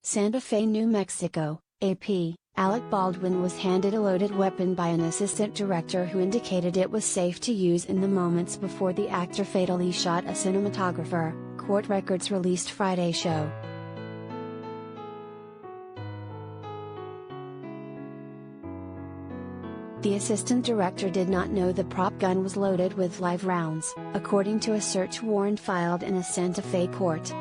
Santa Fe, New Mexico, AP, Alec Baldwin was handed a loaded weapon by an assistant director who indicated it was safe to use in the moments before the actor fatally shot a cinematographer, court records released Friday show. The assistant director did not know the prop gun was loaded with live rounds, according to a search warrant filed in a Santa Fe court.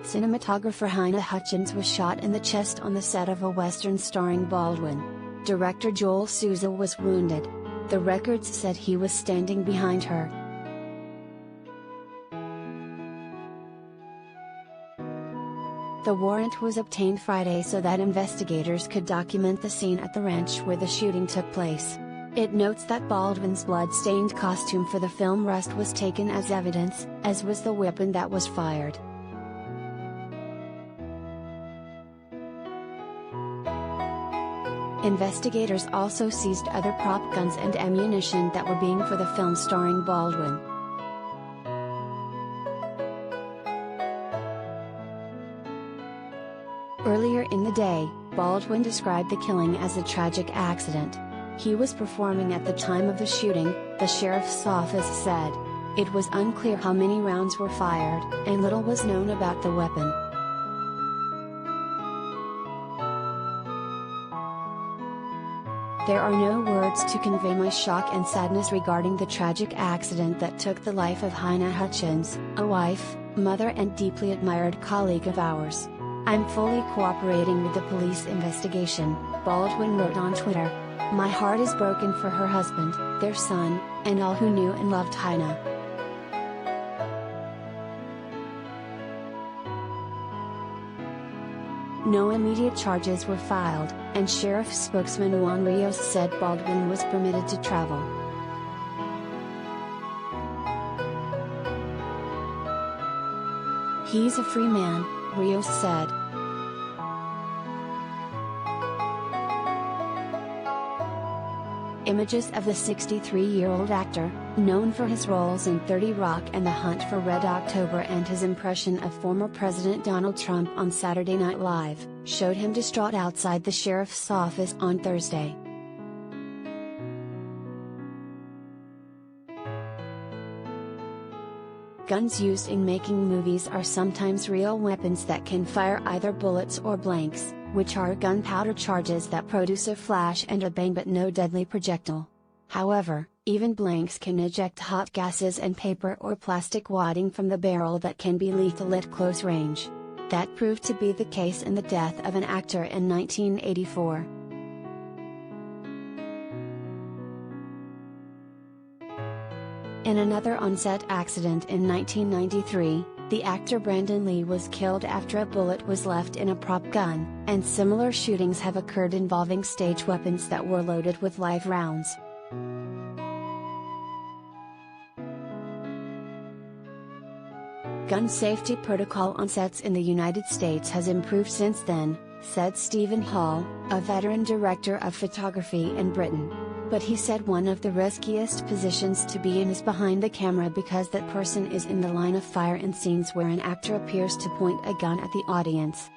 Cinematographer Halyna Hutchins was shot in the chest on the set of a Western starring Baldwin. Director Joel Souza was wounded. The records said he was standing behind her. The warrant was obtained Friday so that investigators could document the scene at the ranch where the shooting took place. It notes that Baldwin's blood-stained costume for the film Rust was taken as evidence, as was the weapon that was fired. Investigators also seized other prop guns and ammunition that were being for the film starring Baldwin. Earlier in the day, Baldwin described the killing as a tragic accident. He was performing at the time of the shooting, the sheriff's office said. It was unclear how many rounds were fired, and little was known about the weapon. There are no words to convey my shock and sadness regarding the tragic accident that took the life of Halyna Hutchins, a wife, mother and deeply admired colleague of ours. I'm fully cooperating with the police investigation, Baldwin wrote on Twitter. My heart is broken for her husband, their son, and all who knew and loved Halyna. No immediate charges were filed, and Sheriff spokesman Juan Rios said Baldwin was permitted to travel. He's a free man, Rios said. Images of the 63-year-old actor, known for his roles in 30 Rock and The Hunt for Red October and his impression of former President Donald Trump on Saturday Night Live, showed him distraught outside the sheriff's office on Thursday. Guns used in making movies are sometimes real weapons that can fire either bullets or blanks, which are gunpowder charges that produce a flash and a bang but no deadly projectile. However, even blanks can eject hot gases and paper or plastic wadding from the barrel that can be lethal at close range. That proved to be the case in the death of an actor in 1984. In another on-set accident in 1993, the actor Brandon Lee was killed after a bullet was left in a prop gun, and similar shootings have occurred involving stage weapons that were loaded with live rounds. Gun safety protocol on sets in the United States has improved since then, said Stephen Hall, a veteran director of photography in Britain. But he said one of the riskiest positions to be in is behind the camera because that person is in the line of fire in scenes where an actor appears to point a gun at the audience.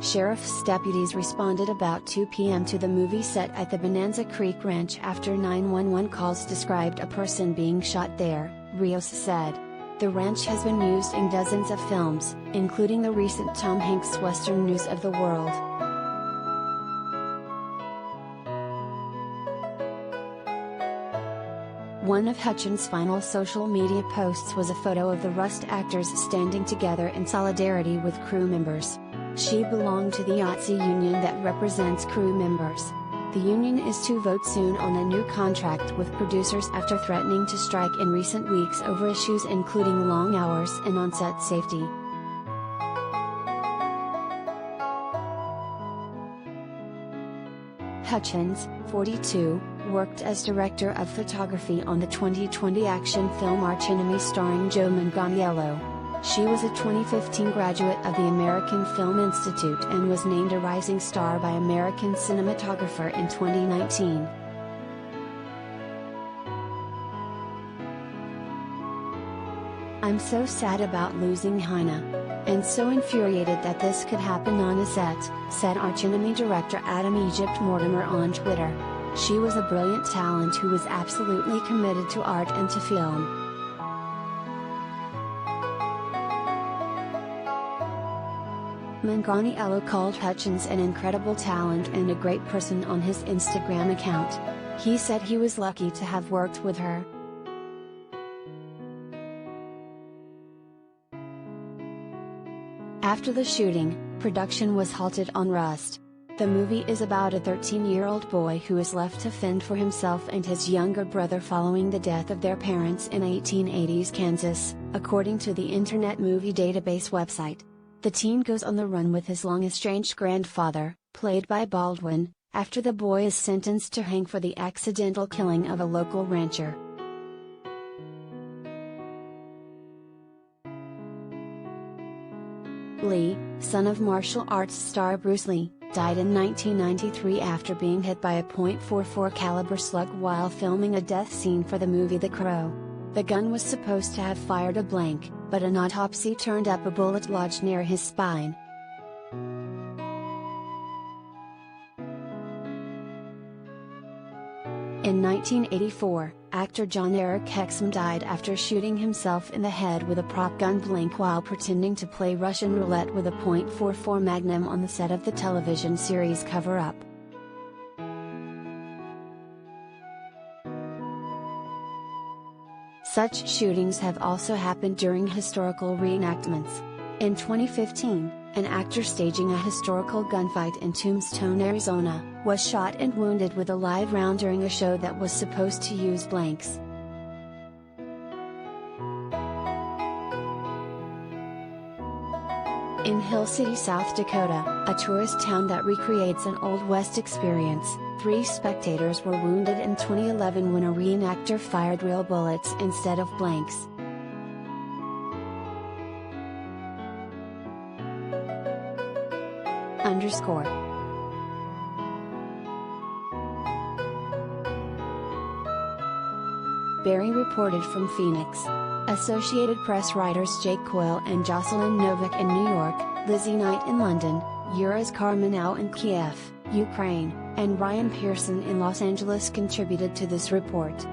Sheriff's deputies responded about 2 p.m. to the movie set at the Bonanza Creek Ranch after 911 calls described a person being shot there, Rios said. The ranch has been used in dozens of films, including the recent Tom Hanks Western News of the World. One of Hutchins' final social media posts was a photo of the Rust actors standing together in solidarity with crew members. She belonged to the IATSE union that represents crew members. The union is to vote soon on a new contract with producers after threatening to strike in recent weeks over issues including long hours and on-set safety. Hutchins, 42, worked as director of photography on the 2020 action film Arch Enemy starring Joe Manganiello. She was a 2015 graduate of the American Film Institute and was named a Rising Star by American Cinematographer in 2019. "I'm so sad about losing Hina. And so infuriated that this could happen on a set," said archenemy director Adam Egypt Mortimer on Twitter. "She was a brilliant talent who was absolutely committed to art and to film." Manganiello called Hutchins an incredible talent and a great person on his Instagram account. He said he was lucky to have worked with her. After the shooting, production was halted on Rust. The movie is about a 13-year-old boy who is left to fend for himself and his younger brother following the death of their parents in 1880s Kansas, according to the Internet Movie Database website. The teen goes on the run with his long-estranged grandfather, played by Baldwin, after the boy is sentenced to hang for the accidental killing of a local rancher. Lee, son of martial arts star Bruce Lee, died in 1993 after being hit by a .44 caliber slug while filming a death scene for the movie The Crow. The gun was supposed to have fired a blank, but an autopsy turned up a bullet lodged near his spine. In 1984, actor John Eric Hexum died after shooting himself in the head with a prop gun blank while pretending to play Russian roulette with a .44 Magnum on the set of the television series Cover Up. Such shootings have also happened during historical reenactments. In 2015, an actor staging a historical gunfight in Tombstone, Arizona, was shot and wounded with a live round during a show that was supposed to use blanks. In Hill City, South Dakota, a tourist town that recreates an Old West experience, 3 spectators were wounded in 2011 when a reenactor fired real bullets instead of blanks. Barry reported from Phoenix. Associated Press writers Jake Coyle and Jocelyn Novak in New York, Lizzie Knight in London, Yuras Karmanow in Kiev, Ukraine, and Ryan Pearson in Los Angeles contributed to this report.